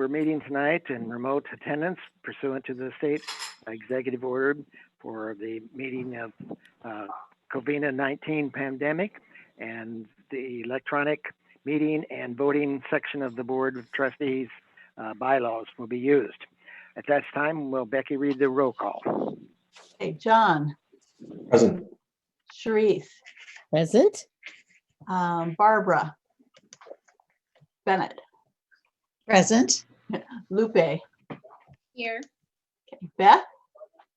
We're meeting tonight in remote attendance pursuant to the state executive order for the meeting of COVID-19 pandemic, and the electronic meeting and voting section of the Board of Trustees bylaws will be used. At that time, will Becky read the roll call? Okay, John. Present. Sharice. Present. Barbara. Bennett. Present. Lupe. Here. Okay, Beth.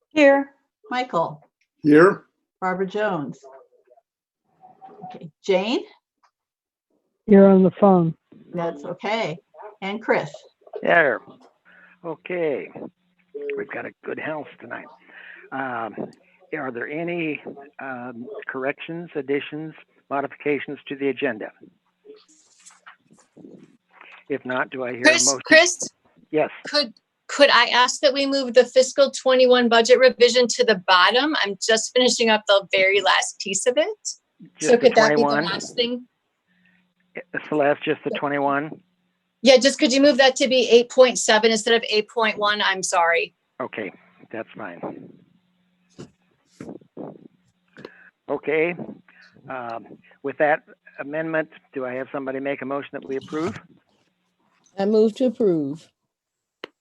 Here. Michael. Here. Barbara Jones. Okay, Jane. You're on the phone. That's okay. And Chris. There. Okay. We've got a good house tonight. Are there any corrections, additions, modifications to the agenda? If not, do I hear a motion? Chris, Yes. could I ask that we move the fiscal 21 budget revision to the bottom? I'm just finishing up the very last piece of it. Just So the could that be the 21? last thing? Celeste, just the 21? Yeah, just could you move that to be 8.7 instead of 8.1? I'm sorry. Okay, that's fine. Okay. With that amendment, do I have somebody make a motion that we approve? I move to approve.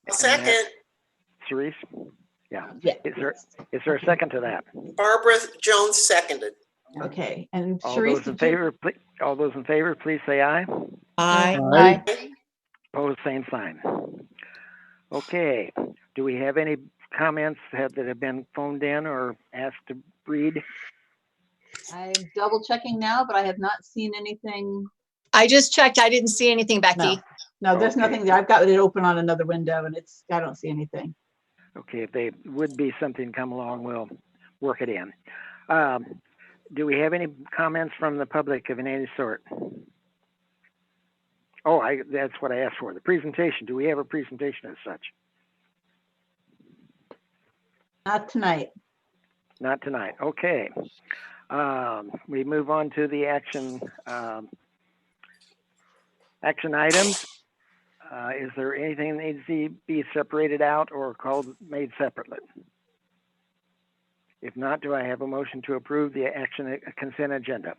Second, Cerise? Yeah. Yeah. Is there a second to that? Barbara Jones seconded. Okay, and All Sharice. those in favor, all those in favor, please say aye. Aye. Aye. Opposed, same sign. Okay. Do we have any comments that have been phoned in or asked to read? I'm double checking now, but I have not seen anything. I just checked. I didn't see anything, Becky. No, there's Okay. nothing there. I've got it open on another window and I don't see anything. Okay, if they would be something come along, we'll work it in. Do we have any comments from the public of any sort? Oh, that's what I asked for. The presentation. Do we have a presentation as such? Not tonight. Not tonight. Okay. We move on to the action items. Is there anything that needs to be separated out or made separately? If not, do I have a motion to approve the action consent agenda?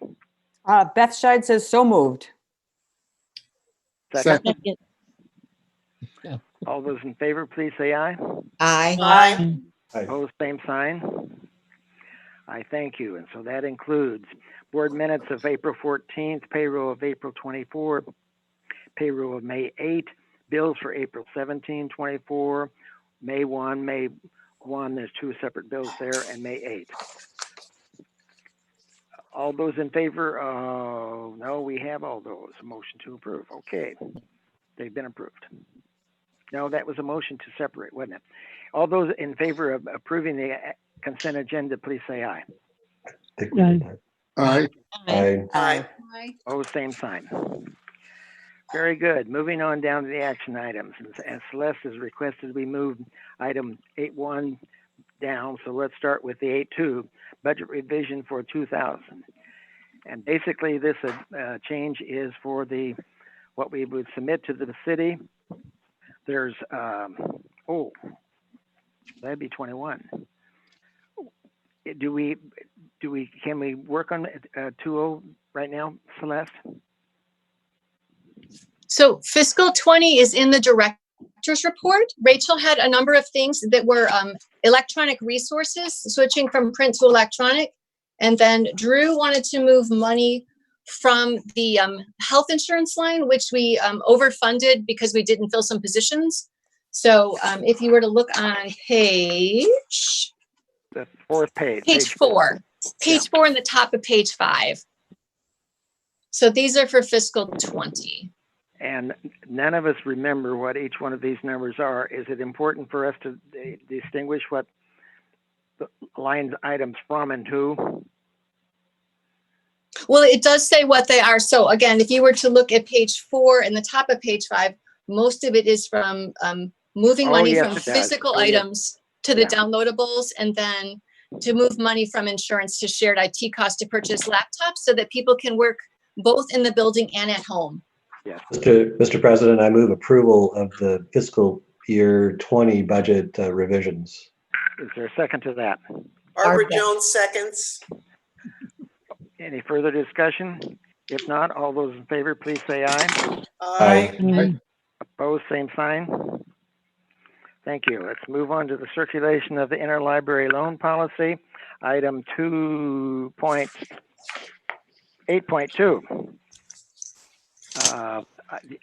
Beth Scheid says so moved. Second. Second. All those in favor, please say aye. Aye. Aye. Opposed, same sign. I thank you. And so that includes board minutes of April 14th, payroll of April 24, payroll of May 8, bills for April 17, 24, May 1, May 1, there's two separate bills there, and May 8. All those in favor? No, we have all those. Motion to approve. Okay. They've been approved. No, that was a motion to separate, wasn't it? All those in favor of approving the consent agenda, please say aye. Aye. Aye. Aye. Oh, same sign. Very good. Moving on down to the action items. As Celeste has requested, we move item 8.1 down. So let's start with the 8.2, budget revision for 2000. And basically this change is for what we would submit to the city. There's, that'd be 21. Can we work on 2.0 right now, Celeste? So fiscal 20 is in the director's report. Rachel had a number of things that were electronic resources, switching from print to electronic. And then Drew wanted to move money from the health insurance line, which we overfunded because we didn't fill some positions. So if you were to look on page... The fourth page. Page 4. Page 4 in the top of page 5. So these are for fiscal 20. And none of us remember what each one of these numbers are. Is it important for us to distinguish what the lines items from and to? Well, it does say what they are. So again, if you were to look at page 4 and the top of page 5, most of it is from moving money yes, from it does. physical Yes. items to the downloadables, and then to move money from insurance to shared IT costs to purchase laptops so that people can work both in the building and at home. Yes. Mr. President, I move approval of the fiscal year 20 budget revisions. Is there a second to that? Barbara Barbara. Jones seconds. Any further discussion? If not, all those in favor, please say aye. Aye. Aye. Opposed, same sign. Thank you. Let's move on to the circulation of the interlibrary loan policy, item 8.2.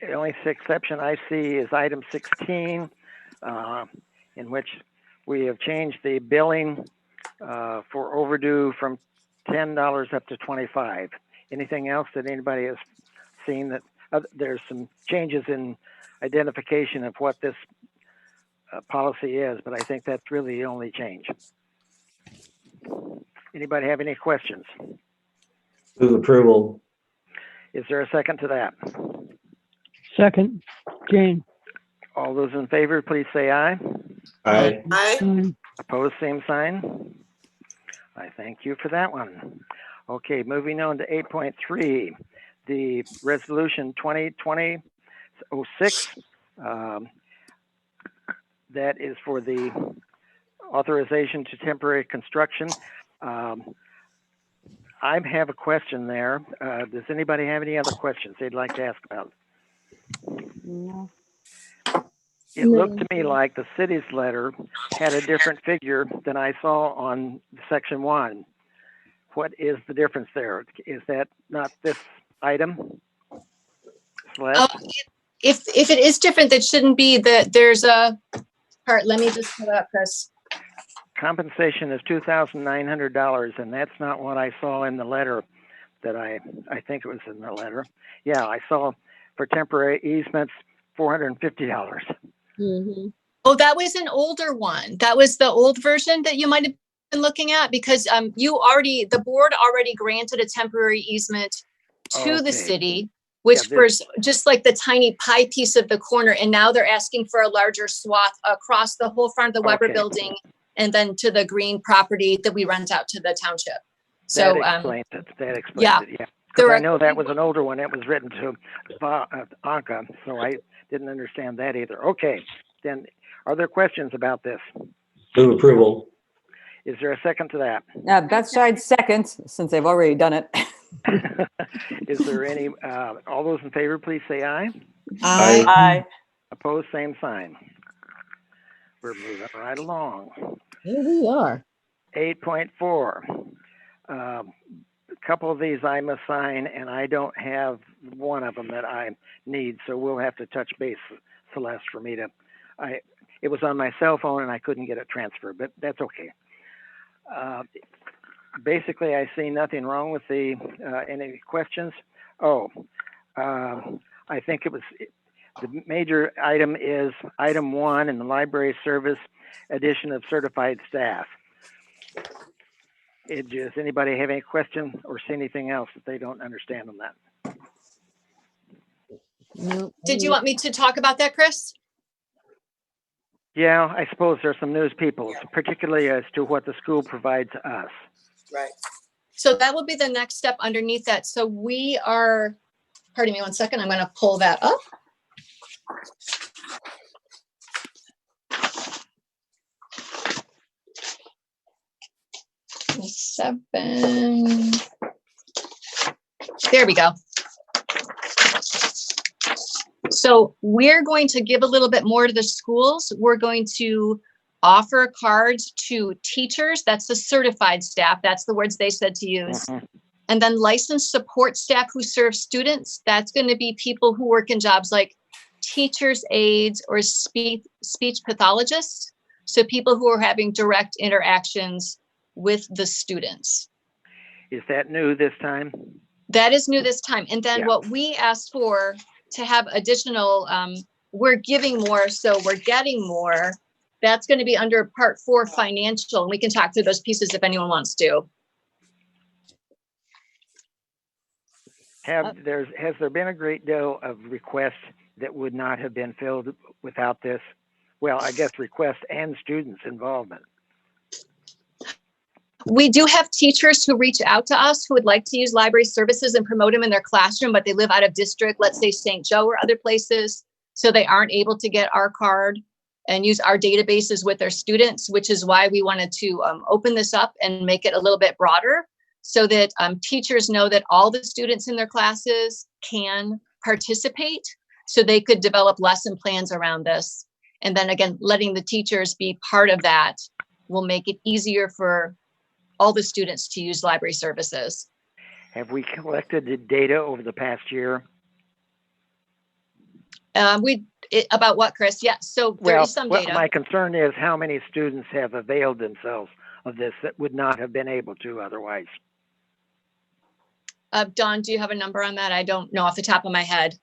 The only exception I see is item 16, in which we have changed the billing for overdue from $10 up to $25. Anything else that anybody has seen that there's some changes in identification of what this policy is, but I think that's really the only change. Anybody have any questions? Move approval. Is there a second to that? Second, Jane. All those in favor, please say aye. Aye. Aye. Aye. Opposed, same sign. I thank you for that one. Okay, moving on to 8.3, the resolution 2020-06. That is for the authorization to temporary construction. I have a question there. Does anybody have any other questions they'd like to ask about? It looked to me like the city's letter had a different figure than I saw on section 1. What is the difference there? Is that not this item? Celeste? If it is different, that shouldn't be there's a part. Let me just pull it up, Chris. Compensation is $2,900, and that's not what I saw in the letter that I think it was in the letter. Yeah, I saw for temporary easements, $450. Mhm. Oh, that was an older one. That was the old version that you might have been looking at because the board already granted a temporary easement to Okay. the city, which Yeah, was just like the tiny pie piece of the corner. And now they're asking for a larger swath across the whole front of the Weber Okay. building and then to the green property that we rent out to the township. So, That explains it. That explains yeah. it, yeah. There Because I are- know that was an older one. That was written to Anka, so I didn't understand that either. Okay, then are there questions about this? Move approval. Is there a second to that? Beth Scheid seconds, since they've already done it. Is there any, all those in favor, please say aye. Aye. Aye. Opposed, same sign. We're moving right along. Here we are. 8.4. A couple of these I must sign, and I don't have one of them that I need, so we'll have to touch base, Celeste, for me to. It was on my cell phone, and I couldn't get it transferred, but that's okay. Basically, I see nothing wrong with the. Any questions? I think it was. The major item is item 1 in the library service, addition of certified staff. Does anybody have any question or see anything else that they don't understand on that? No. Did you want me to talk about that, Chris? Yeah, I suppose there's some news people, particularly as to what the school provides us. Right. So that will be the next step underneath that. So we are, pardon me one second, I'm going to pull that up. Seven. There we go. So we're going to give a little bit more to the schools. We're going to offer cards to teachers. That's the certified staff. That's the words they said to use. Mhm. And then licensed support staff who serve students. That's going to be people who work in jobs like teachers, aides, or speech pathologists. So people who are having direct interactions with the students. Is that new this time? That is new this time. And then Yeah. what we asked for to have additional, we're giving more, so we're getting more. That's going to be under part 4 financial. And we can talk through those pieces if anyone wants to. Has there been a great deal of requests that would not have been filled without this? Well, I guess requests and students' involvement. We do have teachers who reach out to us who would like to use library services and promote them in their classroom, but they live out of district, let's say St. Joe or other places. So they aren't able to get our card and use our databases with their students, which is why we wanted to open this up and make it a little bit broader so that teachers know that all the students in their classes can participate so they could develop lesson plans around this. And then again, letting the teachers be part of that will make it easier for all the students to use library services. Have we collected the data over the past year? About what, Chris? Yeah, so there is some data. My concern is how many students have availed themselves of this that would not have been able to otherwise. Dawn, do you have a number on that? I don't know off the top of my head.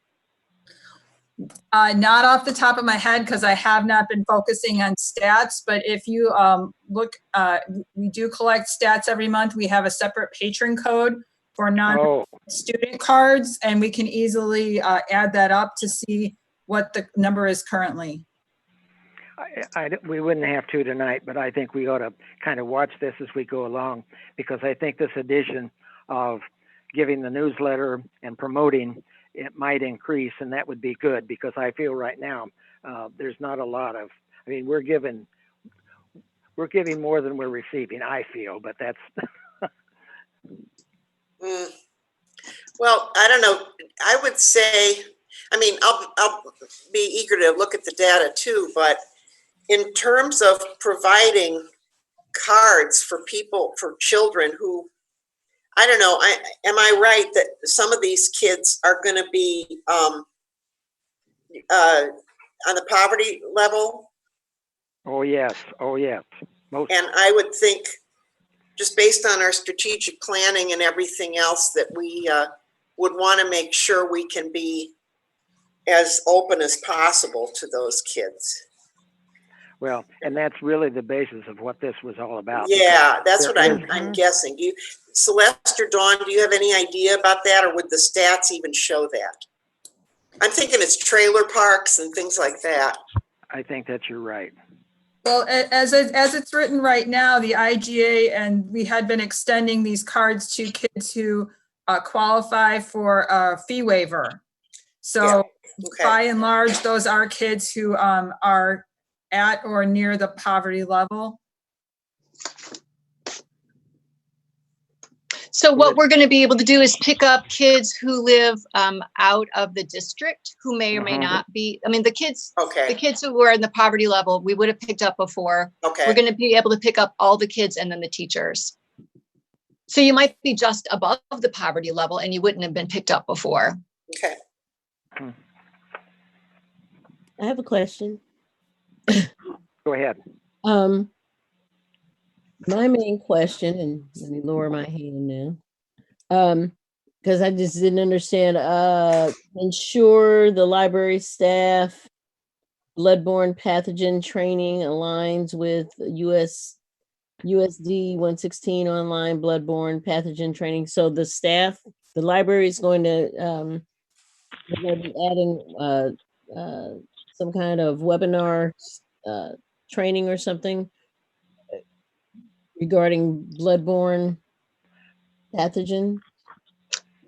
Not off the top of my head because I have not been focusing on stats, but if you look, we do collect stats every month. We have a separate patron code for non-student cards, and we can easily add that up to see what the number is currently. We wouldn't have to tonight, but I think we ought to kind of watch this as we go along, because I think this addition of giving the newsletter and promoting it might increase, and that would be good, because I feel right now there's not a lot of, I mean, we're giving more than we're receiving, I feel, but that's Well, I don't know. I would say, I mean, I'll be eager to look at the data too, but in terms of providing cards for people, for children who, I don't know, am I right that some of these kids are going to be on the poverty level? Oh yes. Most. And I would think, just based on our strategic planning and everything else, that we would want to make sure we can be as open as possible to those kids. Well, and that's really the basis of what this was all about. Yeah, that's what I'm guessing. Do you, Celeste or Dawn, do you have any idea about that, or would the stats even show that? I'm thinking it's trailer parks and things like that. I think that you're right. Well, as it's written right now, the IGA, and we had been extending these cards to kids who qualify for a fee waiver. So Okay. by and large, those are kids who are at or near the poverty level. So what we're going to be able to do is pick up kids who live out of the district, who may or may not be. I mean, the kids who were in the poverty level, we would have picked up before. Okay. We're going to be able to pick up all the kids and then the teachers. So you might be just above the poverty level and you wouldn't have been picked up before. Okay. I have a question. Go ahead. My main question, and let me lower my hand now, because I just didn't understand. Ensure the library staff bloodborne pathogen training aligns with USD 116 online bloodborne pathogen training. So the staff, the library is going to they're going to be adding some kind of webinar training or something regarding bloodborne pathogen.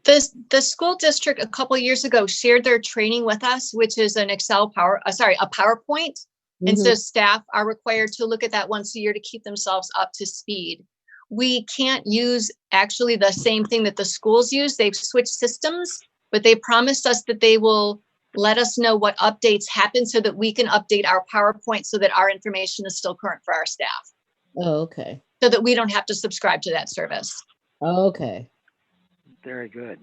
The school district a couple of years ago shared their training with us, which is an a PowerPoint. And so staff are required to look at that once a year to keep themselves up to speed. We can't use actually the same thing that the schools use. They've switched systems, but they promised us that they will let us know what updates happen so that we can update our PowerPoint so that our information is still current for our staff. Oh, okay. So that we don't have to subscribe to that service. Okay. Very good.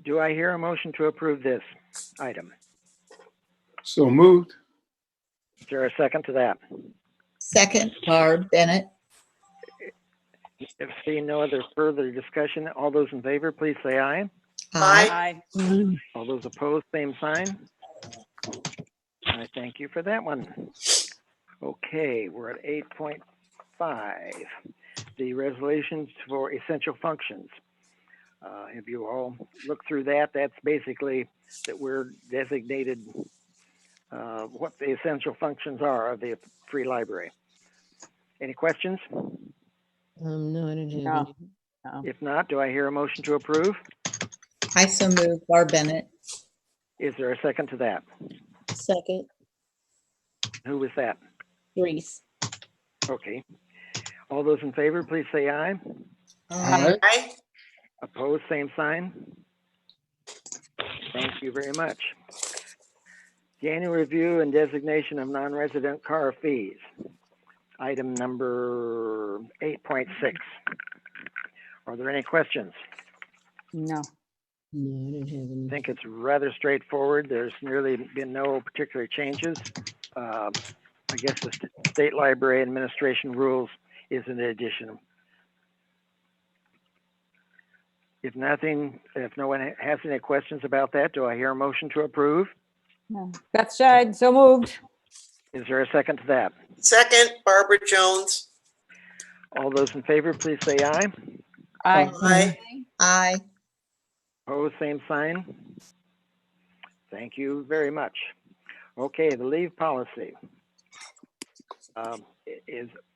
Do I hear a motion to approve this item? So moved. Is there a second to that? Second, Barb Bennett. If seeing no other further discussion, all those in favor, please say aye. Aye. All those opposed, same sign. I thank you for that one. Okay, we're at 8.5, the resolutions for essential functions. If you all look through that, that's basically that we're designated what the essential functions are of the free library. Any questions? No, I didn't have No. any. No. If not, do I hear a motion to approve? I so move. Barb Bennett. Is there a second to that? Second, Who was that? Reese. Okay. All those in favor, please say aye. Aye. Aye. Opposed, same sign. Thank you very much. Annual review and designation of non-resident car fees. Item number 8.6. Are there any questions? No. No, I didn't have I any. think it's rather straightforward. There's nearly been no particular changes. I guess the state library administration rules is an addition. If no one has any questions about that, do I hear a motion to approve? No. Beth Scheid, so moved. Is there a second to that? Second, Barbara Jones. All those in favor, please say aye. Aye. Aye. Aye. Opposed, same sign. Thank you very much. Okay, the leave policy.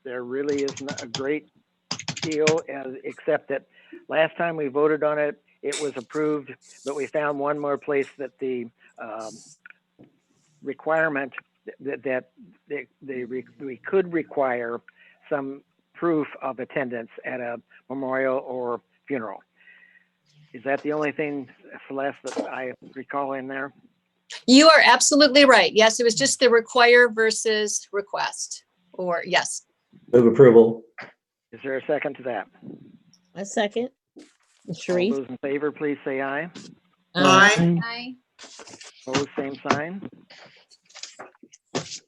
There really isn't a great deal, except that last time we voted on it, it was approved, but we found one more place that the requirement that we could require some proof of attendance at a memorial or funeral. Is that the only thing, Celeste, that I recall in there? You are absolutely right. Yes, it was just the require versus request, or yes. Move approval. Is there a second to that? A second. All Sharice. those in favor, please say aye. Aye. Aye. Opposed, same sign.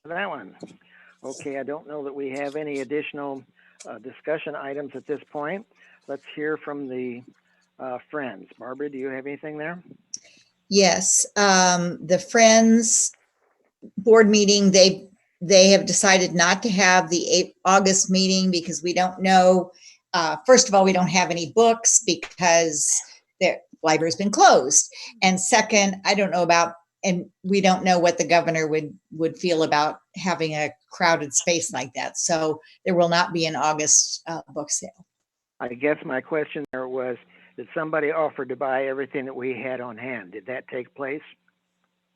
That one. Okay, I don't know that we have any additional discussion items at this point. Let's hear from the friends. Barbara, do you have anything there? Yes, the Friends board meeting, they have decided not to have the August meeting because we don't know. First of all, we don't have any books because their library's been closed. And second, I don't know about, and we don't know what the governor would feel about having a crowded space like that. So there will not be an August book sale. I guess my question there was, did somebody offer to buy everything that we had on hand? Did that take place?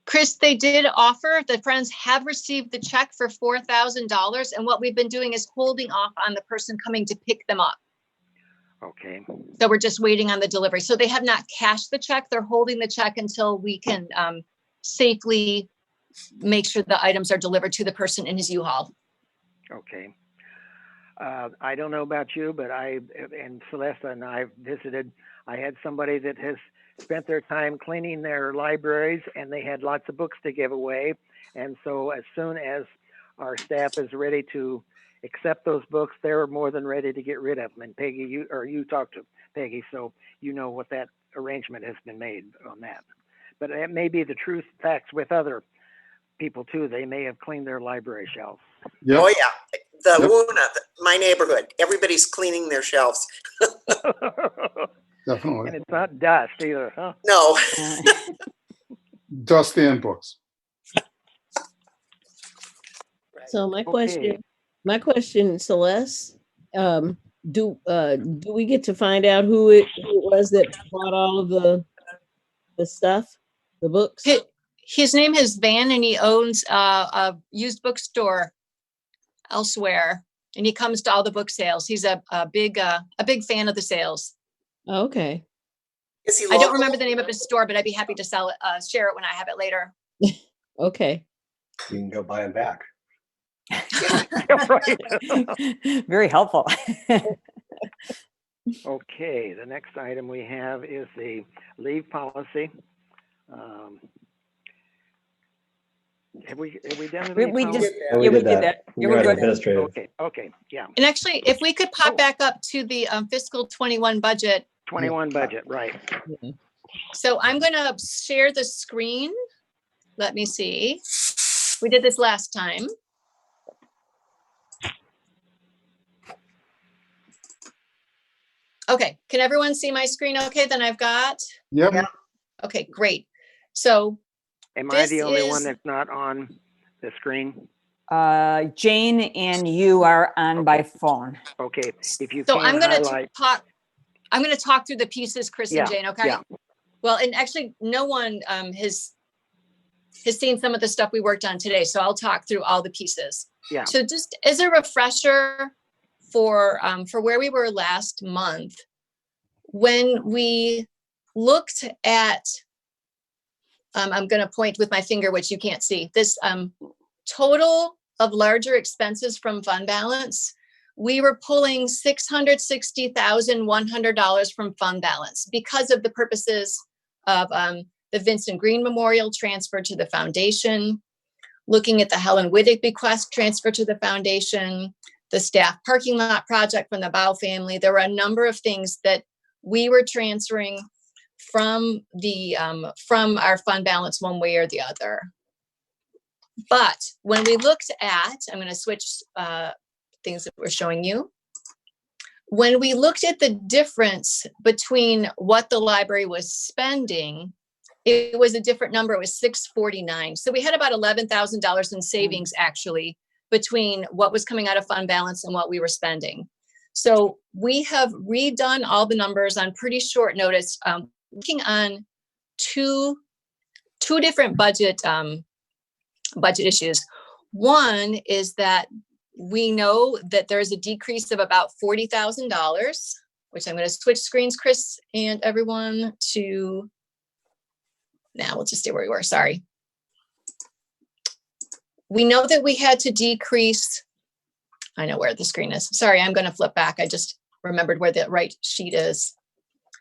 Chris, they did offer, the Friends have received the check for $4,000. And what we've been doing is holding off on the person coming to pick them up. Okay. So we're just waiting on the delivery. So they have not cashed the check. They're holding the check until we can safely make sure the items are delivered to the person in his U-Haul. Okay. I don't know about you, but and Celeste and I visited, I had somebody that has spent their time cleaning their libraries and they had lots of books to give away. And so as soon as our staff is ready to accept those books, they're more than ready to get rid of them. And Peggy, you talked to Peggy, so you know what that arrangement has been made on that. But it may be the truth facts with other people too. They may have cleaned their library shelves. Yep. Oh, yeah. The Wuna, my neighborhood, everybody's cleaning their shelves. Definitely. And it's not dust either, huh? No. Dust and books. So my Okay. question, Celeste, do we get to find out who it was that bought all of the stuff, the books? His name is Van and he owns a used bookstore elsewhere. And he comes to all the book sales. He's a big fan of the sales. Okay. Is he I don't local? remember the name of his store, but I'd be happy to share it when I have it later. Okay. You can go buy them back. Right. Very helpful. Okay, the next item we have is the leave policy. Have we done the leave We policy? just, Oh, yeah, we did did that. Yeah, You're we're right, good. administrative. Okay, yeah. And actually, if we could pop back up to the fiscal 21 budget. 21 budget, right. Yeah. So I'm going to share the screen. Let me see. We did this last time. Okay, can everyone see my screen okay? Then I've got, Yep. Yeah. okay, great. So Am I This the only one is- that's not on the screen? Jane and you are on by phone. Okay, if you So can I'm going to highlight. talk through the pieces, Chris Yeah, and Jane, okay? yeah. Well, and actually no one has seen some of the stuff we worked on today. So I'll talk through all the pieces. Yeah. So just as a refresher for where we were last month, when we looked at, I'm going to point with my finger, which you can't see, this total of larger expenses from fund balance, we were pulling $660,100 from fund balance because of the purposes of the Vincent Green Memorial transfer to the foundation, looking at the Helen Wittig bequest transfer to the foundation, the staff parking lot project from the Bow family. There were a number of things that we were transferring from our fund balance one way or the other. But when we looked at, I'm going to switch things that we're showing you. When we looked at the difference between what the library was spending, it was a different number. It was $649. So we had about $11,000 in savings actually between what was coming out of fund balance and what we were spending. So we have redone all the numbers on pretty short notice, working on two different budget issues. One is that we know that there's a decrease of about $40,000, which I'm going to switch screens, Chris and everyone, to, now we'll just stay where we were, sorry. We know that we had to decrease, I know where the screen is. Sorry, I'm going to flip back. I just remembered where the right sheet is.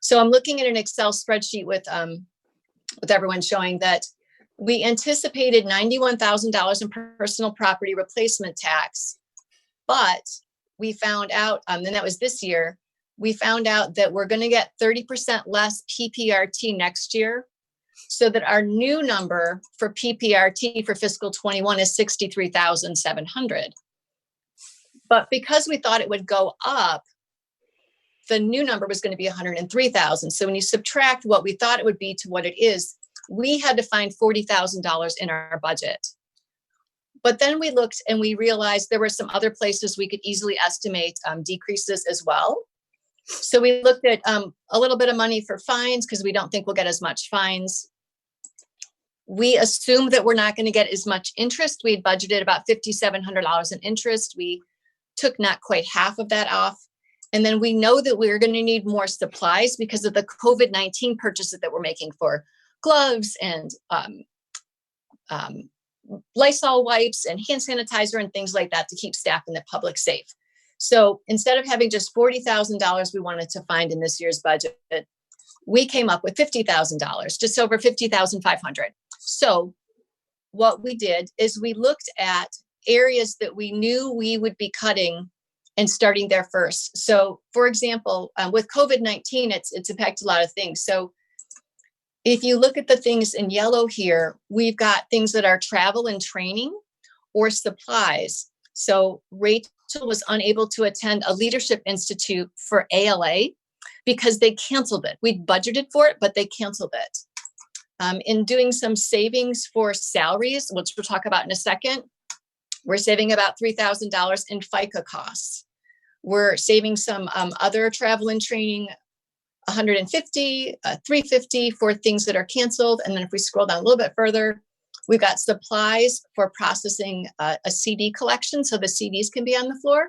So I'm looking at an Excel spreadsheet with everyone showing that we anticipated $91,000 in personal property replacement tax, but we found out, and that was this year, we found out that we're going to get 30% less PPRT next year, so that our new number for PPRT for fiscal 21 is $63,700. But because we thought it would go up, the new number was going to be $103,000. So when you subtract what we thought it would be to what it is, we had to find $40,000 in our budget. But then we looked and we realized there were some other places we could easily estimate decreases as well. So we looked at a little bit of money for fines because we don't think we'll get as much fines. We assumed that we're not going to get as much interest. We had budgeted about $5,700 in interest. We took not quite half of that off. And then we know that we're going to need more supplies because of the COVID-19 purchases that we're making for gloves and Lysol wipes and hand sanitizer and things like that to keep staff and the public safe. So instead of having just $40,000 we wanted to find in this year's budget, we came up with $50,000, just over $50,500. So what we did is we looked at areas that we knew we would be cutting and starting there first. So for example, with COVID-19, it's impacted a lot of things. So if you look at the things in yellow here, we've got things that are travel and training or supplies. So Rachel was unable to attend a leadership institute for ALA because they canceled it. We budgeted for it, but they canceled it. In doing some savings for salaries, which we'll talk about in a second, we're saving about $3,000 in FICA costs. We're saving some other travel and training, $150, $350 for things that are canceled. And then if we scroll down a little bit further, we've got supplies for processing a CD collection, so the CDs can be on the floor.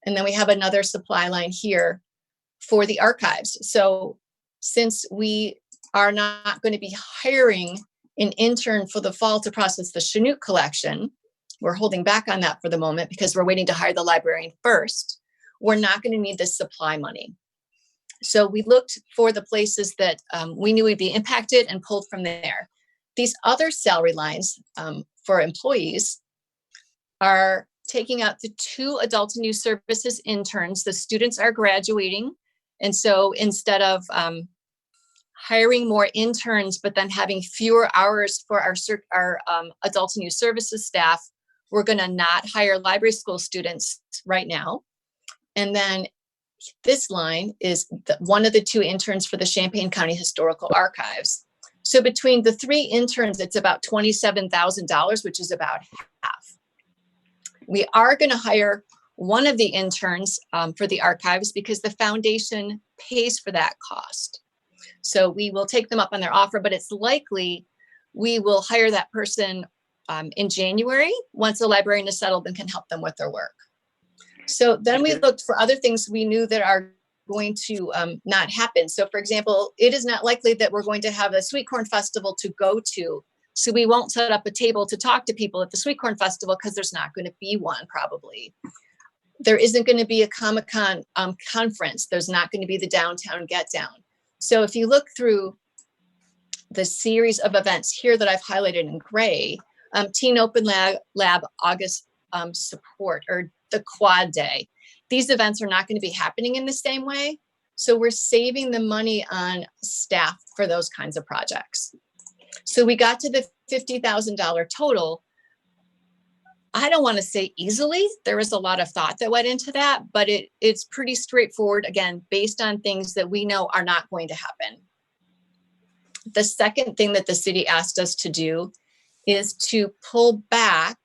And then we have another supply line here for the archives. So since we are not going to be hiring an intern for the fall to process the Chinook collection, we're holding back on that for the moment because we're waiting to hire the librarian first. We're not going to need this supply money. So we looked for the places that we knew would be impacted and pulled from there. These other salary lines for employees are taking out the 2 adult and youth services interns. The students are graduating. And so instead of hiring more interns, but then having fewer hours for our adult and youth services staff, we're going to not hire library school students right now. And then this line is one of the 2 interns for the Champaign County Historical Archives. So between the 3 interns, it's about $27,000, which is about half. We are going to hire one of the interns for the archives because the foundation pays for that cost. So we will take them up on their offer, but it's likely we will hire that person in January once the librarian is settled and can help them with their work. So then we looked for other things we knew that are going to not happen. So for example, it is not likely that we're going to have a sweet corn festival to go to. So we won't set up a table to talk to people at the sweet corn festival because there's not going to be one probably. There isn't going to be a Comic-Con conference. There's not going to be the downtown get down. So if you look through the series of events here that I've highlighted in gray, Teen Open Lab August support or the quad day. These events are not going to be happening in the same way. So we're saving the money on staff for those kinds of projects. So we got to the $50,000 total. I don't want to say easily. There was a lot of thought that went into that, but it's pretty straightforward, again, based on things that we know are not going to happen. The second thing that the city asked us to do is to pull back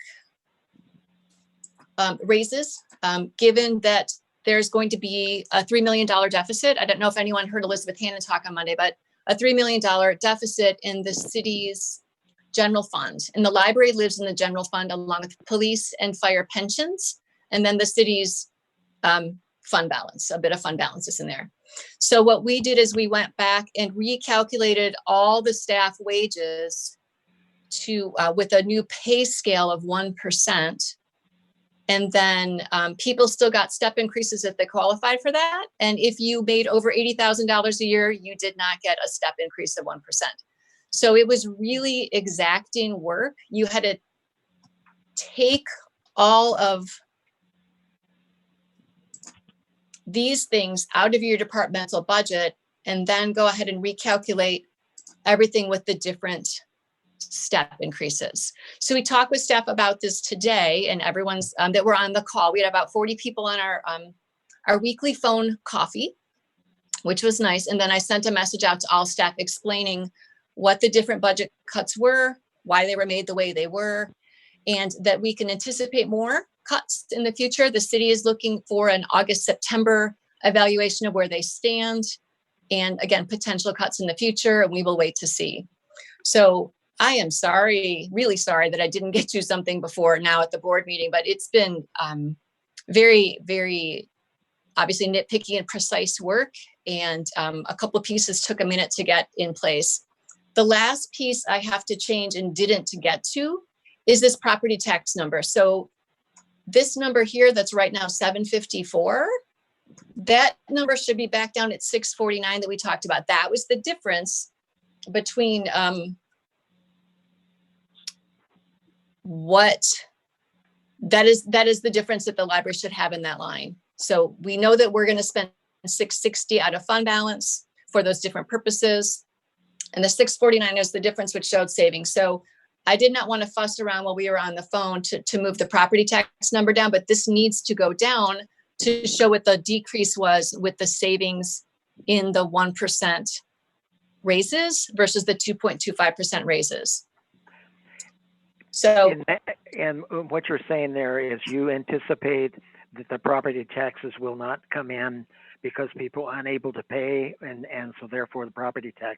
raises, given that there's going to be a $3 million deficit. I don't know if anyone heard Elizabeth Hannon talk on Monday, but a $3 million deficit in the city's general fund. And the library lives in the general fund along with police and fire pensions, and then the city's fund balance, a bit of fund balance is in there. So what we did is we went back and recalculated all the staff wages to with a new pay scale of 1%. And then people still got step increases if they qualified for that. And if you made over $80,000 a year, you did not get a step increase of 1%. So it was really exacting work. You had to take all of these things out of your departmental budget and then go ahead and recalculate everything with the different step increases. So we talked with staff about this today, and everyone's that were on the call. We had about 40 people on our weekly phone coffee, which was nice. And then I sent a message out to all staff explaining what the different budget cuts were, why they were made the way they were, and that we can anticipate more cuts in the future. The city is looking for an August, September evaluation of where they stand, and again, potential cuts in the future, and we will wait to see. So I am sorry, really sorry that I didn't get you something before now at the board meeting, but it's been very, very obviously nitpicky and precise work. And a couple of pieces took a minute to get in place. The last piece I have to change and didn't get to is this property tax number. So this number here that's right now 754, that number should be back down at 649 that we talked about. That was the difference between that is the difference that the library should have in that line. So we know that we're going to spend 660 out of fund balance for those different purposes. And the 649 is the difference which showed savings. So I did not want to fuss around while we were on the phone to move the property tax number down, but this needs to go down to show what the decrease was with the savings in the 1% raises versus the 2.25% raises. So, and what you're saying there is you anticipate that the property taxes will not come in because people are unable to pay, and so therefore the property tax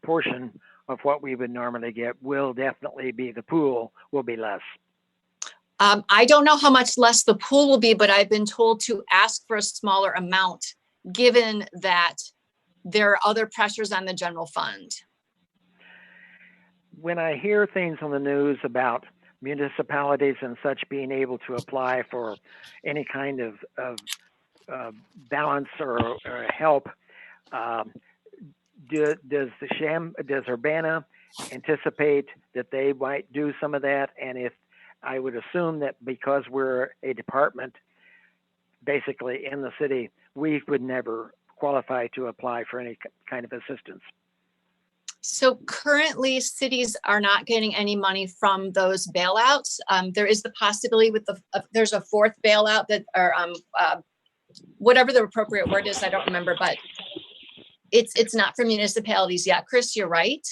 portion of what we would normally get will definitely be, the pool will be less. I don't know how much less the pool will be, but I've been told to ask for a smaller amount, given that there are other pressures on the general fund. When I hear things on the news about municipalities and such being able to apply for any kind of balance or help, does Urbana anticipate that they might do some of that? And if I would assume that because we're a department basically in the city, we would never qualify to apply for any kind of assistance. So currently cities are not getting any money from those bailouts. There is the possibility with there's a fourth bailout that, or whatever the appropriate word is, I don't remember, but it's not for municipalities yet. Chris, you're right.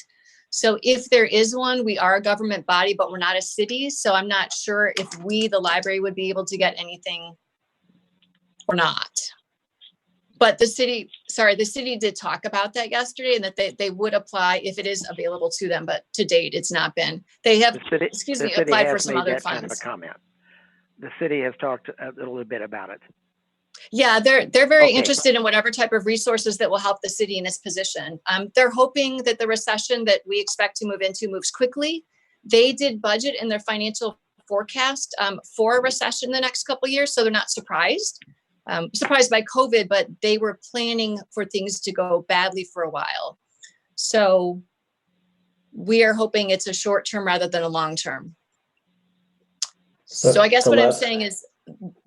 So if there is one, we are a government body, but we're not a city. So I'm not sure if we, the library, would be able to get anything or not. But the city did talk about that yesterday, and that they would apply if it is available to them. But to date, it's not been. They have, The city applied for has some made other that kind of a funds. comment. The city has talked a little bit about it. Yeah, they're very Okay. interested in whatever type of resources that will help the city in its position. They're hoping that the recession that we expect to move into moves quickly. They did budget in their financial forecast for a recession the next couple of years, so they're not surprised. Surprised by COVID, but they were planning for things to go badly for a while. So we are hoping it's a short term rather than a long term. So I guess what I'm saying is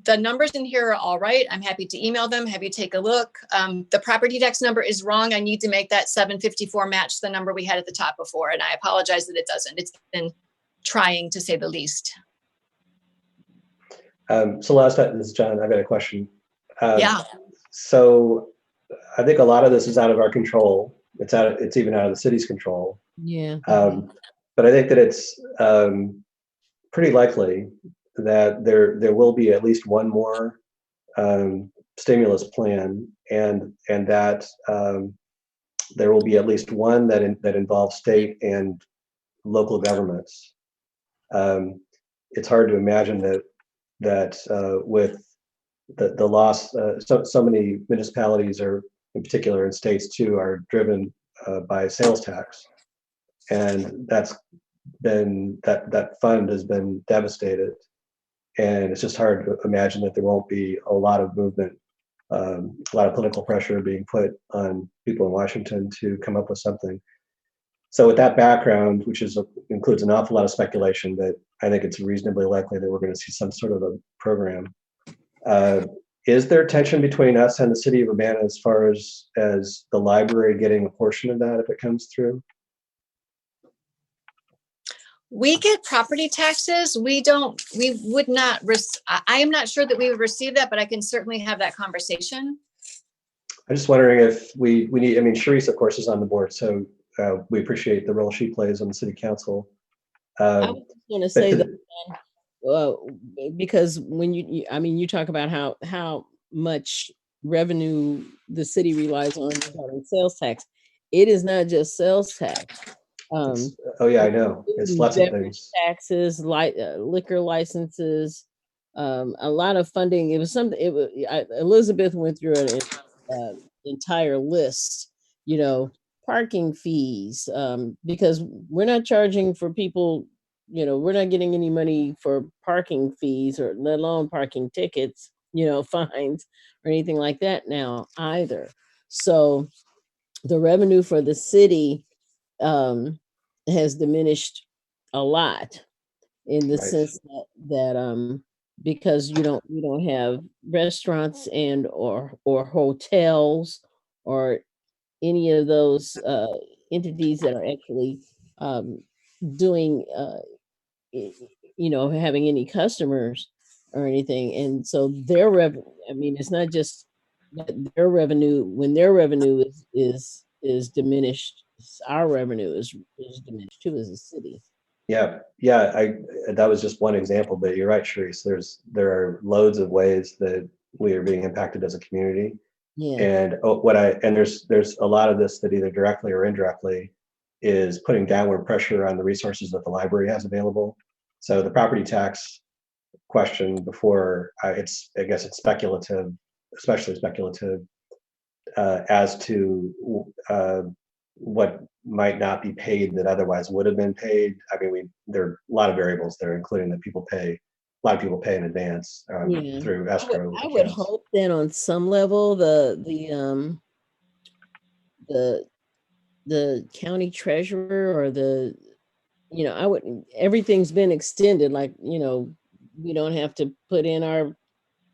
the numbers in here are all right. I'm happy to email them, have you take a look. The property tax number is wrong. I need to make that 754 match the number we had at the top before, and I apologize that it doesn't. It's been trying, to say the least. Celeste, this is John. I've got a question. Yeah. So I think a lot of this is out of our control. It's even out of the city's control. Yeah. But I think that it's pretty likely that there will be at least one more stimulus plan, and that there will be at least one that involves state and local governments. It's hard to imagine that with the loss, so many municipalities, or in particular in states too, are driven by sales tax, and that fund has been devastated, and it's just hard to imagine that there won't be a lot of movement, a lot of political pressure being put on people in Washington to come up with something. So with that background, which includes an awful lot of speculation, that I think it's reasonably likely that we're going to see some sort of a program. Is there tension between us and the city of Urbana as far as the library getting a portion of that if it comes through? We get property taxes. We would not, I am not sure that we would receive that, but I can certainly have that conversation. I'm just wondering if we need, I mean, Sharice, of course, is on the board, so we appreciate the role she plays on the city council. I was going to say that, because when you talk about how much revenue the city relies on regarding sales tax. It is not just sales tax. Oh yeah, I know. It's lots of things. Taxes, liquor licenses, a lot of funding. It was something. Elizabeth went through an entire list. Parking fees, because we're not charging for people. We're not getting any money for parking fees, or let alone parking tickets. Fines or anything like that now either. So the revenue for the city has diminished a lot, in the sense that because you don't have restaurants and or hotels or any of those entities that are actually doing having any customers or anything. And so their revenue, it's not just that their revenue, when their revenue is diminished, our revenue is diminished too as a city. Yeah, that was just one example, but you're right, Sharice. There are loads of ways that we are being impacted as a community. Yeah. And there's a lot of this that either directly or indirectly is putting downward pressure on the resources that the library has available. So the property tax question before, I guess it's speculative, especially speculative, as to what might not be paid that otherwise would have been paid. There are a lot of variables there, including that a lot of people pay in advance through escrow. I would hope that on some level the county treasurer or everything's been extended, like, we don't have to put in our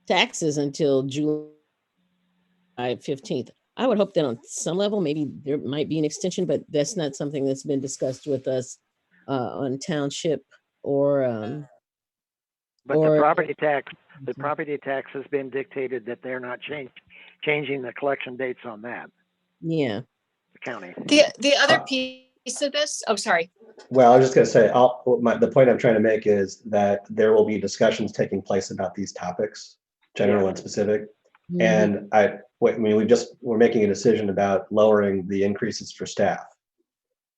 taxes until July 15th. I would hope that on some level, maybe there might be an extension, but that's not something that's been discussed with us on township or. But the property tax has been dictated that they're not changing the collection dates on that. Yeah. The county. The other piece of this? Oh, sorry. Well, I was just going to say, the point I'm trying to make is that there will be discussions taking place about these topics, general and specific. And we're making a decision about lowering the increases for staff.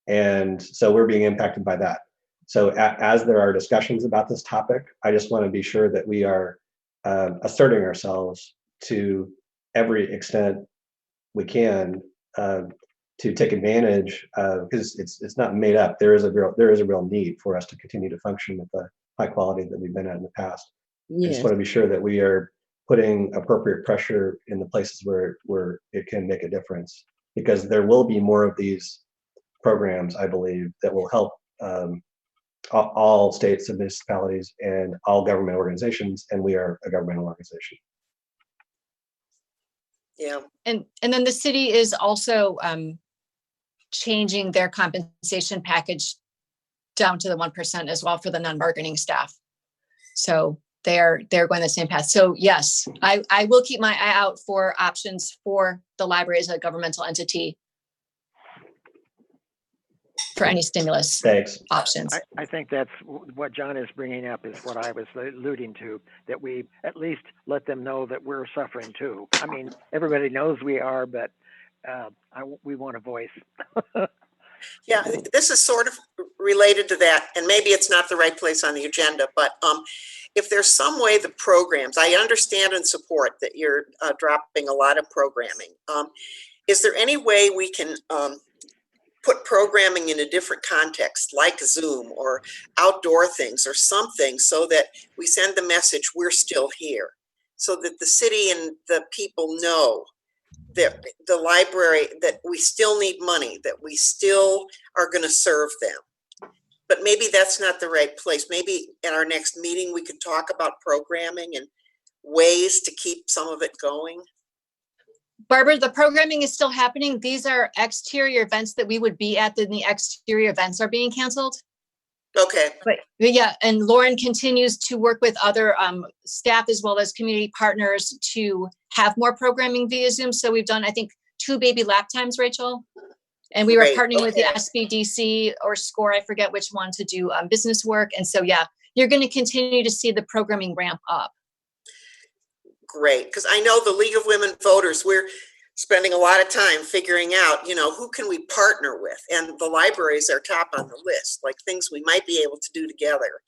And so we're being impacted by that. So as there are discussions about this topic, I just want to be sure that we are asserting ourselves to every extent we can to take advantage of, because it's not made up. There is a real need for us to continue to function with the high quality that we've been at in the past. I just want to be sure that we are putting appropriate pressure in the places where it can make a difference, because there will be more of these programs, I believe, that will help all states and municipalities and all government organizations, and we are a governmental organization. Yeah. And then the city is also changing their compensation package down to the 1% as well for the non-bargaining staff. So they're going the same path. So yes, I will keep my eye out for options for the library as a governmental entity for any stimulus options. I think that's what John is bringing up, is what I was alluding to, that we at least let them know that we're suffering too. I mean, everybody knows we are, but we want a voice. Yeah, this is sort of related to that, and maybe it's not the right place on the agenda, but if there's some way the programs, I understand and support that you're dropping a lot of programming. Is there any way we can put programming in a different context, like Zoom or outdoor things or something, so that we send the message we're still here, so that the city and the people know that the library, that we still need money, that we still are going to serve them. But maybe that's not the right place. Maybe in our next meeting, we could talk about programming and ways to keep some of it going. Barbara, the programming is still happening. These are exterior events that we would be at, then the exterior events are being canceled. Okay. But yeah, and Lauren continues to work with other staff as well as community partners to have more programming via Zoom. So we've done, I think, 2 baby lap times, Rachel. And we were partnering with the SBDC or SCORE, I forget which one, to do business work. And so, yeah, you're going to continue to see the programming ramp up. Great, because I know the League of Women Voters, we're spending a lot of time figuring out, who can we partner with? And the libraries are top on the list, like things we might be able to do together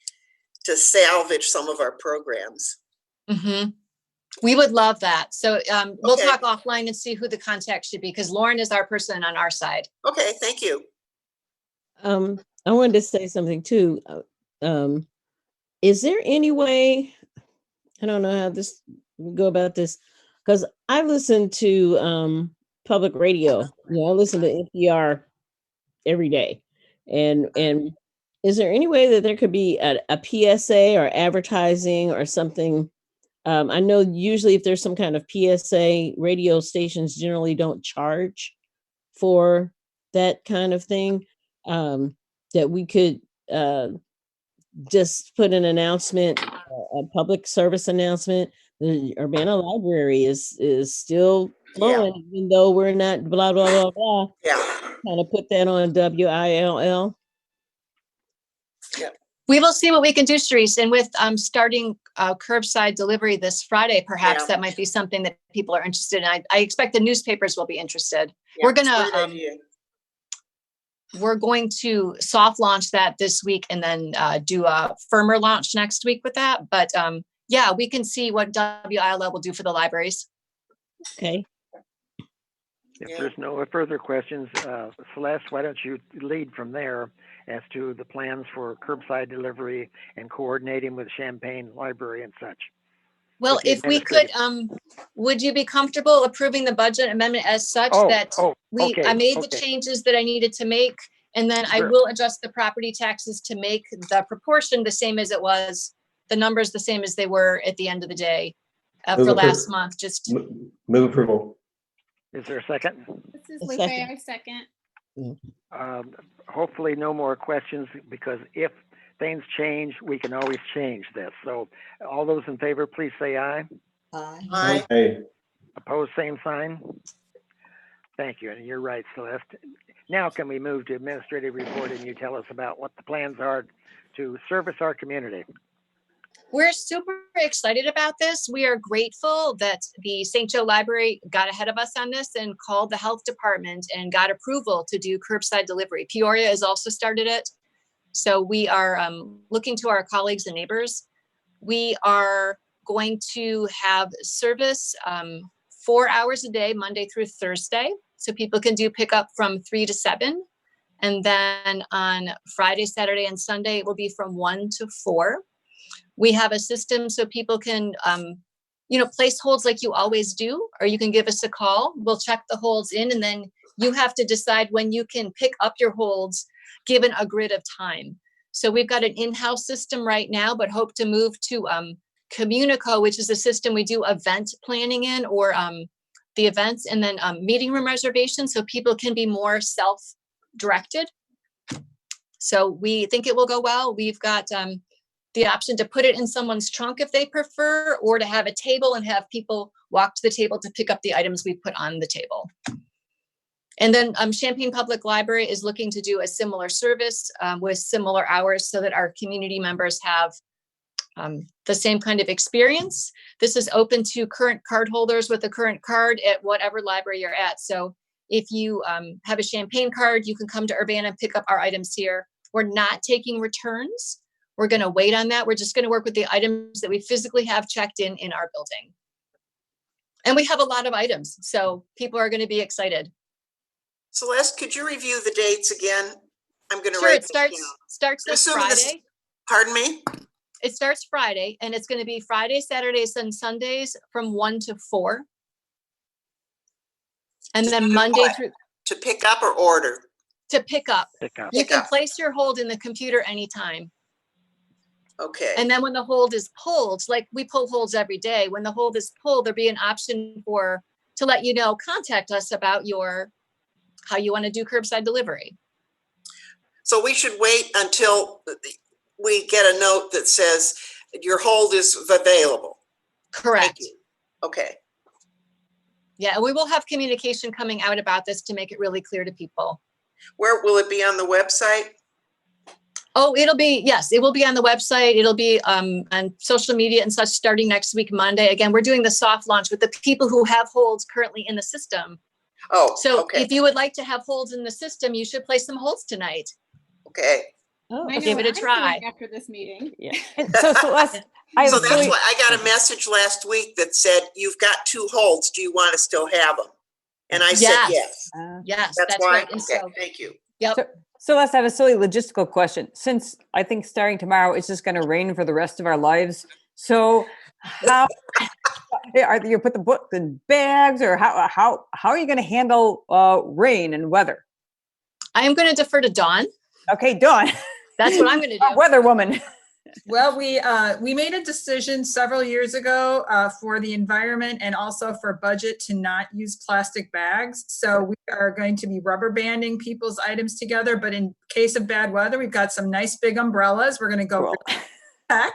to salvage some of our programs. Mm-hmm. We would love that. So we'll talk offline and see who the contact should be, because Lauren is our person on our side. Okay, thank you. I wanted to say something too. Is there any way, I don't know how this we go about this, because I listen to public radio. I listen to NPR every day, and is there any way that there could be a PSA or advertising or something? I know usually if there's some kind of PSA, radio stations generally don't charge for that kind of thing. That we could just put an announcement, a public service announcement. The Urbana Library is still flowing, even though we're not blah, blah, blah, blah. Yeah. Kind of put that on WILL. Yeah. We will see what we can do, Sharice. And with starting curbside delivery this Friday, perhaps that might be something that people are interested in. I expect the newspapers will be interested. Yeah, we're going to soft launch that this week and then do a firmer launch next week with that. But yeah, we can see what WILL will do for the libraries. Okay. If there's no further questions, Celeste, why don't you lead from there as to the plans for curbside delivery and coordinating with Champaign Library and such? Well, if we could, would you be comfortable approving the budget amendment as such that I made the changes that I needed to make, and then I will adjust the property taxes to make the proportion the same as it was, the numbers the same as they were at the end of the day for last month. Just move approval. Is there a second? This is Wayfair, second. Hopefully no more questions, because if things change, we can always change this. So all those in favor, please say aye. Aye. Aye. Opposed, same sign. Thank you. And you're right, Celeste. Now can we move to administrative report and you tell us about what the plans are to service our community? We're super excited about this. We are grateful that the St. Joe Library got ahead of us on this and called the health department and got approval to do curbside delivery. Peoria has also started it. So we are looking to our colleagues and neighbors. We are going to have service 4 hours a day, Monday through Thursday. So people can do pickup from 3 to 7. And then on Friday, Saturday, and Sunday, it will be from 1 to 4. We have a system so people can, place holds like you always do, or you can give us a call. We'll check the holds in, and then you have to decide when you can pick up your holds given a grid of time. So we've got an in-house system right now, but hope to move to Communico, which is a system we do event planning in, or the events, and then meeting room reservations so people can be more self-directed. So we think it will go well. We've got the option to put it in someone's trunk if they prefer, or to have a table and have people walk to the table to pick up the items we put on the table. And then Champaign Public Library is looking to do a similar service with similar hours so that our community members have the same kind of experience. This is open to current card holders with a current card at whatever library you're at. So if you have a Champaign card, you can come to Urbana and pick up our items here. We're not taking returns. We're going to wait on that. We're just going to work with the items that we physically have checked in our building. And we have a lot of items, so people are going to be excited. Celeste, could you review the dates again? I'm going to Sure, write it starts this Assuming this- Friday. Pardon me? It starts Friday, and it's going to be Friday, Saturdays, and Sundays from 1 to 4. And then Monday through To pick up or order? to pick up. Pick up. You Pick can up. place your hold in the computer anytime. Okay. And then when the hold is pulled, like we pull holds every day, when the hold is pulled, there'll be an option to let you know, contact us about how you want to do curbside delivery. So we should wait until we get a note that says your hold is available. Correct. Thank you. Okay. Yeah, and we will have communication coming out about this to make it really clear to people. Where will it be on the website? Oh, yes, it will be on the website. It'll be on social media and such starting next week, Monday. Again, we're doing the soft launch with the people who have holds currently in the system. Oh, So okay. if you would like to have holds in the system, you should place some holds tonight. Okay. Oh, I know give it a what I'm try. doing after this meeting. Yeah. And so Celeste, I have So a that's silly, why I got a message last week that said, you've got 2 holds. Do you want to still have them? And I said, yes. Yes, That's that's why? right. And Okay, so, thank you. yep. So, Celeste, I have a silly logistical question. Since I think starting tomorrow, it's just going to rain for the rest of our lives. So how are you put the book in bags, or how are you going to handle rain and weather? I am going to defer to Dawn. Okay, Dawn. That's what I'm going to do. Weather woman. Well, we made a decision several years ago for the environment and also for budget to not use plastic bags. So we are going to be rubber banding people's items together. But in case of bad weather, we've got some nice big umbrellas. We're going to go back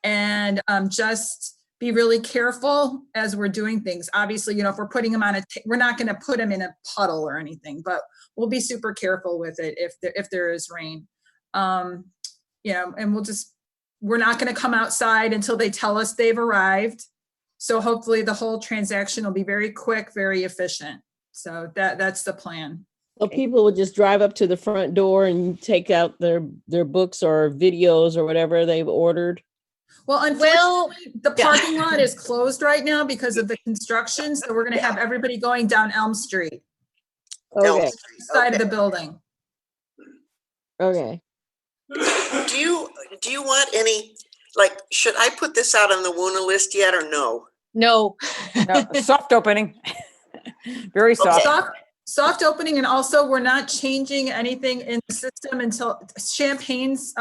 and just be really careful as we're doing things. Obviously, if we're putting them on we're not going to put them in a puddle or anything, but we'll be super careful with it if there is rain. And we're not going to come outside until they tell us they've arrived. So hopefully the whole transaction will be very quick, very efficient. So that's the plan. So people would just drive up to the front door and take out their books or videos or whatever they've ordered. Well, unfortunately, the parking lot is closed right now because of the construction. So we're going to have everybody going down Elm Street. Okay. Side of the building. Okay. Do you want any, should I put this out on the WUNA list yet or no? No. No, soft opening. Very soft. Soft opening, and also we're not changing anything in the system until Champaign's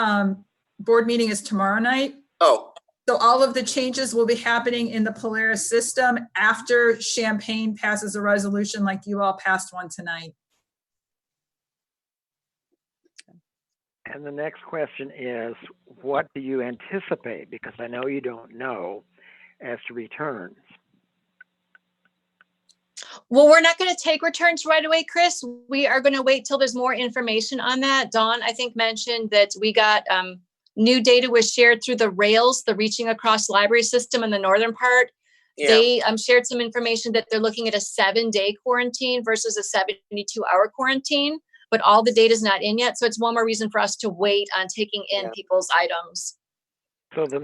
board meeting is tomorrow night. Oh. So all of the changes will be happening in the Polaris system after Champaign passes a resolution like you all passed one tonight. And the next question is, what do you anticipate? Because I know you don't know as to returns. Well, we're not going to take returns right away, Chris. We are going to wait till there's more information on that. Dawn, I think, mentioned that we got new data was shared through the Rails, the Reaching Across Library System in the northern part. Yeah. They shared some information that they're looking at a 7-day quarantine versus a 72-hour quarantine, but all the data is not in yet. So it's one more reason for us to wait on taking in people's items. So the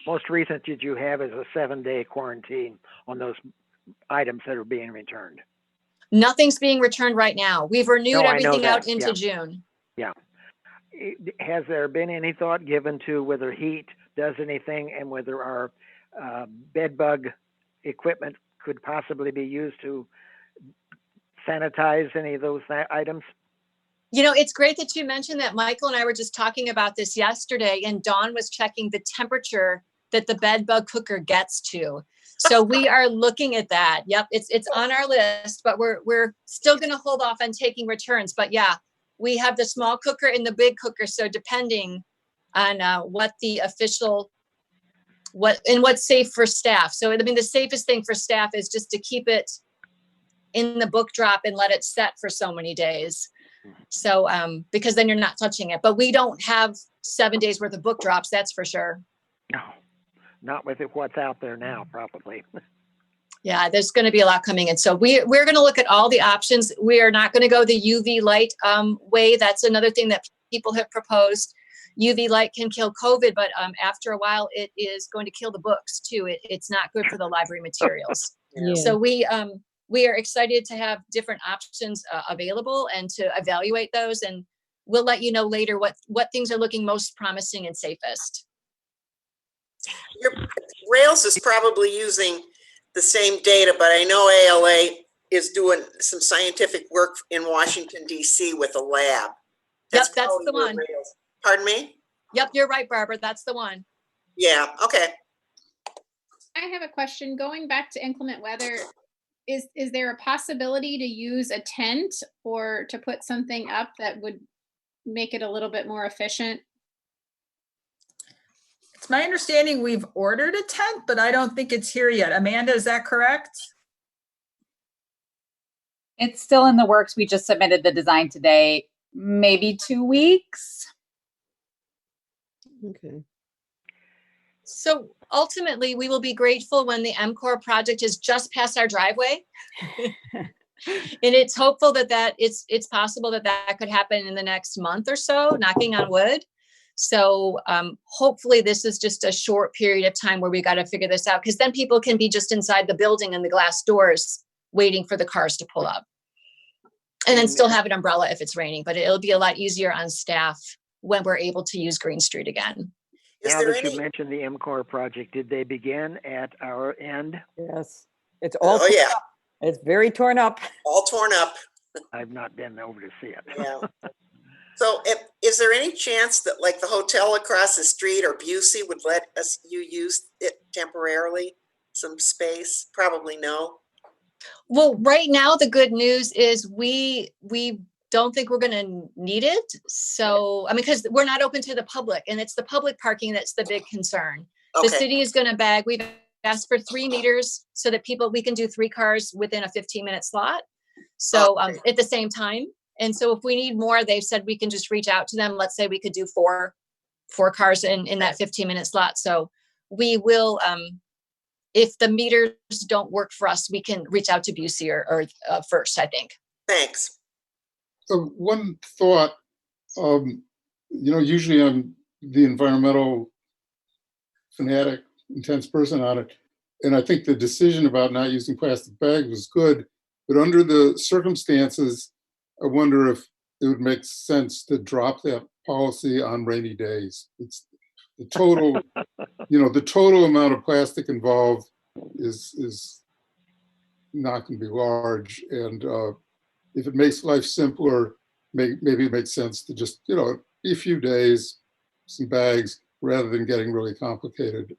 most recent that you have is a 7-day quarantine on those items that are being returned. Nothing's being returned right now. We've renewed everything out into June. Yeah. Has there been any thought given to whether heat does anything and whether our bed bug equipment could possibly be used to sanitize any of those items? You know, it's great that you mentioned that. Michael and I were just talking about this yesterday, and Dawn was checking the temperature that the bed bug cooker gets to. So we are looking at that. Yep, it's on our list, but we're still going to hold off on taking returns. But yeah, we have the small cooker and the big cooker. So depending on what the official, what's safe for staff. So I mean, the safest thing for staff is just to keep it in the book drop and let it set for so many days. So because then you're not touching it. But we don't have 7 days worth of book drops, that's for sure. No, not with what's out there now, probably. Yeah, there's going to be a lot coming in. So we're going to look at all the options. We are not going to go the UV light way. That's another thing that people have proposed. UV light can kill COVID, but after a while, it is going to kill the books too. It's not good for the library materials. Yeah. So we are excited to have different options available and to evaluate those. And we'll let you know later what things are looking most promising and safest. Your Rails is probably using the same data, but I know ALA is doing some scientific work in Washington, D.C. with a lab. Yep, that's probably the where one. Rails. Pardon me? Yep, you're right, Barbara. That's the one. Yeah, okay. I have a question. Going back to inclement weather, is there a possibility to use a tent or to put something up that would make it a little bit more efficient? It's my understanding we've ordered a tent, but I don't think it's here yet. Amanda, is that correct? It's still in the works. We just submitted the design today, maybe 2 weeks. Okay. So ultimately, we will be grateful when the MCOR project is just past our driveway. And it's hopeful that it's possible that could happen in the next month or so, knocking on wood. So hopefully this is just a short period of time where we got to figure this out, because then people can be just inside the building and the glass doors waiting for the cars to pull up. And then still have an umbrella if it's raining, but it'll be a lot easier on staff when we're able to use Green Street again. Now that you mentioned the MCOR project, did they begin at our end? Yes, it's all. Oh yeah, up. It's very torn up. all torn up. I've not been over to see it. Yeah. So is there any chance that like the hotel across the street or Busey would let you use it temporarily, some space? Probably no. Well, right now, the good news is we don't think we're going to need it. So, I mean, because we're not open to the public, and it's the public parking that's the big concern. Okay. The city is going to bag. We've asked for 3 meters so that we can do 3 cars within a 15-minute slot. So at the same time. And so if we need more, they've said we can just reach out to them. Let's say we could do four cars in that 15-minute slot. So we will, if the meters don't work for us, we can reach out to Busey or first, I think. Thanks. So one thought, usually I'm the environmental fanatic, intense person on it. And I think the decision about not using plastic bags was good, but under the circumstances, I wonder if it would make sense to drop that policy on rainy days. It's the total, the total amount of plastic involved is not going to be large. And if it makes life simpler, maybe it makes sense to just, a few days, some bags, rather than getting really complicated.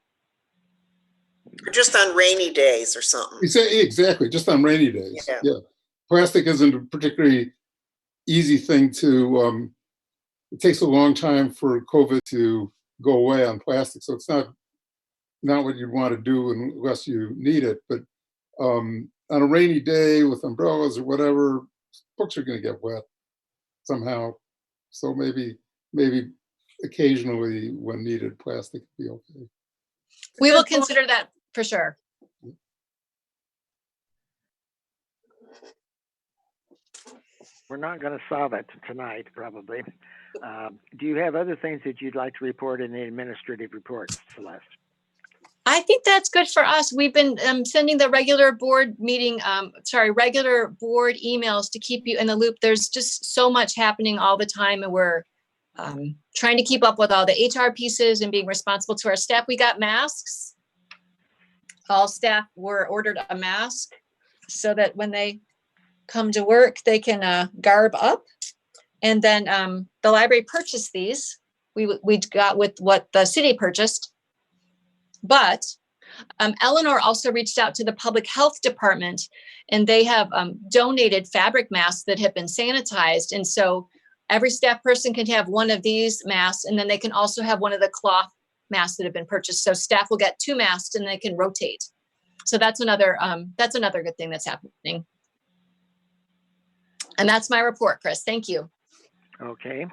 Or just on rainy days or something. Exactly, just on rainy days. Yeah. Plastic isn't a particularly easy thing to, it takes a long time for COVID to go away on plastic. So it's not what you'd want to do unless you need it. But on on a rainy day with umbrellas or whatever, books are going to get wet somehow. So maybe occasionally when needed, plastic would be okay. We will consider that for sure. We're not going to solve it tonight, probably. Do you have other things that you'd like to report in the administrative reports, Celeste? I think that's good for us. We've been sending the regular board meeting, regular board emails to keep you in the loop. There's just so much happening all the time, and we're trying to keep up with all the HR pieces and being responsible to our staff. We got masks. All staff were ordered a mask so that when they come to work, they can garb up. And then the library purchased these. We got with what the city purchased. But Eleanor also reached out to the public health department, and they have donated fabric masks that have been sanitized. And so every staff person can have one of these masks, and then they can also have one of the cloth masks that have been purchased. So staff will get 2 masks and they can rotate. So that's another good thing that's happening. And that's my report, Chris. Thank you. Okay.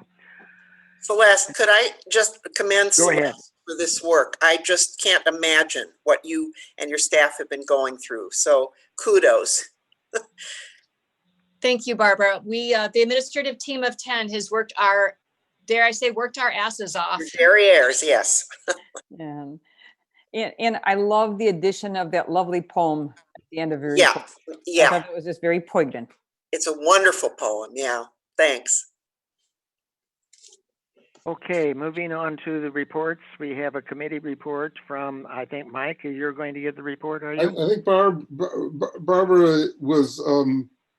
Celeste, could I just commend Go ahead. Celeste for this work? I just can't imagine what you and your staff have been going through. So kudos. Thank you, Barbara. We, the administrative team of 10 has worked our, dare I say, worked our asses off. Your derrieres, yes. And I love the addition of that lovely poem at the end of your Yeah, report. I yeah. thought it was just very poignant. It's a wonderful poem. Yeah, thanks. Okay, moving on to the reports. We have a committee report from, I think, Mike, you're going to give the report, are you? I think Barbara was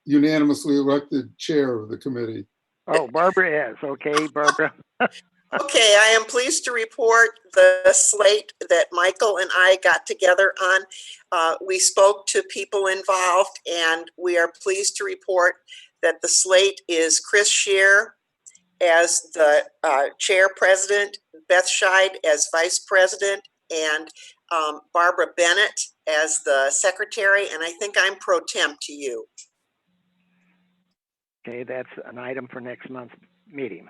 unanimously elected chair of the committee. Oh, Barbara is. Okay, Barbara. Okay, I am pleased to report the slate that Michael and I got together on. We spoke to people involved, and we are pleased to report that the slate is Chris Scheer as the chair president, Beth Scheid as vice president, and Barbara Bennett as the secretary, and I think I'm pro temp to you. Okay, that's an item for next month's meeting.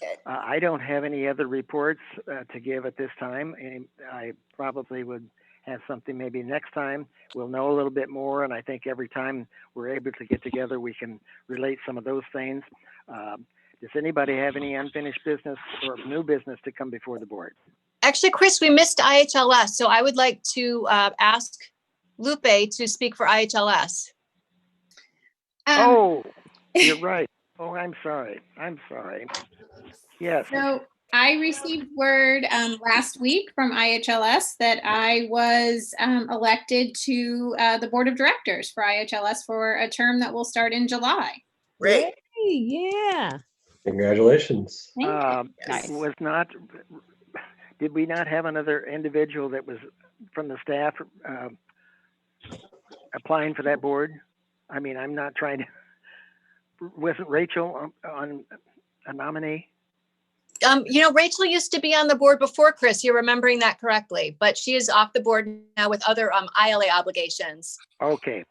Okay. I don't have any other reports to give at this time. And I probably would have something maybe next time. We'll know a little bit more, and I think every time we're able to get together, we can relate some of those things. Does anybody have any unfinished business or new business to come before the board? Actually, Chris, we missed IHLS, so I would like to ask Lupe to speak for IHLS. Oh, you're right. Oh, I'm sorry. I'm sorry. Yes. So I received word last week from IHLS that I was elected to the board of directors for IHLS for a term that will start in July. Great. Yay, yeah. Congratulations. Was not, did we not have another individual that was from the staff applying for that board? I mean, I'm not trying to, wasn't Rachel on a nominee? You know, Rachel used to be on the board before Chris. You're remembering that correctly, but she is off the board now with other ILA obligations. Okay.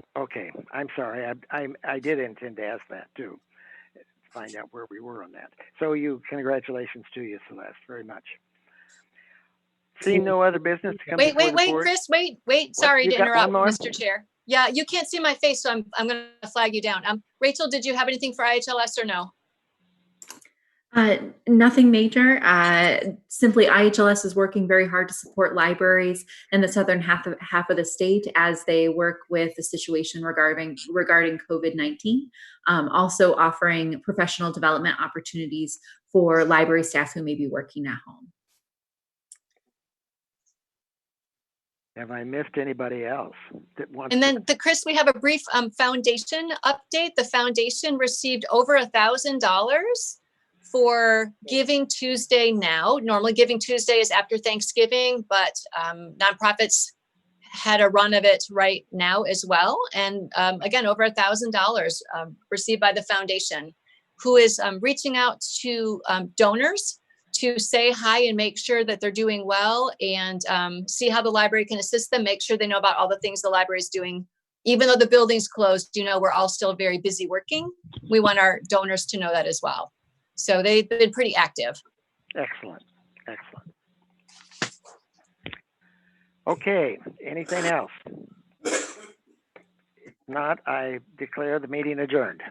I'm sorry. I did intend to ask that too. Find out where we were on that. So congratulations to you, Celeste, very much. Seeing no other business to come before the board. Chris, wait. Sorry to interrupt, Mr. Chair. Yeah, you can't see my face, so I'm going to flag you down. Rachel, did you have anything for IHLS or no? Nothing major. Simply IHLS is working very hard to support libraries in the southern half of the state as they work with the situation regarding COVID-19. Also offering professional development opportunities for library staff who may be working at home. Have I missed anybody else that wants? And then Chris, we have a brief foundation update. The foundation received over $1,000 for Giving Tuesday now. Normally Giving Tuesday is after Thanksgiving, but nonprofits had a run of it right now as well. And again, over $1,000 received by the foundation, who is reaching out to donors to say hi and make sure that they're doing well and see how the library can assist them, make sure they know about all the things the library is doing even though the building's closed, we're all still very busy working. We want our donors to know that as well. So they've been pretty active. Excellent. Okay, anything else? If not, I declare the meeting adjourned.